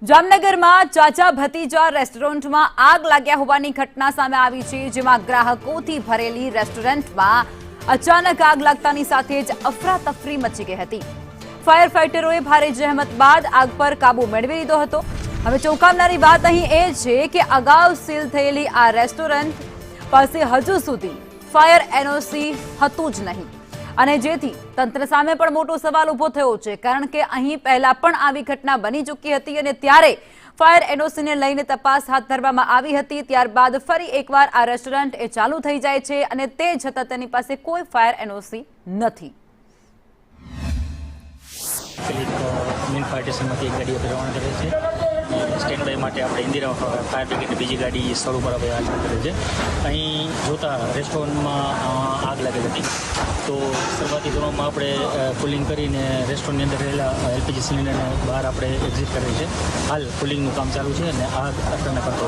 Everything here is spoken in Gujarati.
જામનગરમાં ચાચા ભતીજા રેસ્ટોરન્ટમાં આગ લાગ્યા હોવાની ઘટના સામે આવી છે, જેમાં ગ્રાહકોથી ભરેલી રેસ્ટોરન્ટમાં અચાનક આગ લાગતાની સાથે જ અફરાતફરી મચી ગઈ હતી। ફાયર ફાઇટરોએ ભારે જહેમત બાદ આગ પર કાબુ મેળવી લીધો હતો। હવે ચોંકાવનારી વાત અહીં એ છે કે અગાઉ સીલ થયેલી આ રેસ્ટોરન્ટ પાસે હજુ સુધી ફાયર એનઓસી હતું જ નહીં, અને જેથી તંત્ર સામે પણ મોટો સવાલ ઉભો થયો છે, કારણ કે અહીં પહેલા પણ આવી ઘટના બની ચૂકી હતી અને ત્યારે ફાયર એનઓસીને લઈને તપાસ હાથ ધરવામાં આવી હતી। ત્યારબાદ ફરી એકવાર આ રેસ્ટોરન્ટ એ ચાલુ થઈ જાય છે અને તે છતાં તેની પાસે કોઈ ફાયર એનઓસી નથી। મેન પાર્ટીશનમાંથી એક ગાડી આપણે રવાના કરે છે। સ્ટેન્ડ બાય માટે આપણે ઇન્દિરા ફાયર બ્રિગેડની બીજી ગાડી સ્થળ ઉપર આપણે હાજર કરે છે। અહીં જોતા રેસ્ટોરન્ટમાં આગ લાગેલી હતી, તો શરૂઆતી ધોરણમાં આપણે કુલિંગ કરીને રેસ્ટોરન્ટની અંદર રહેલા એલપીજી સિલિન્ડરને બહાર આપણે એક્ઝિટ કરીએ છીએ। હાલ કુલિંગનું કામ ચાલુ છે અને આગ અચાનક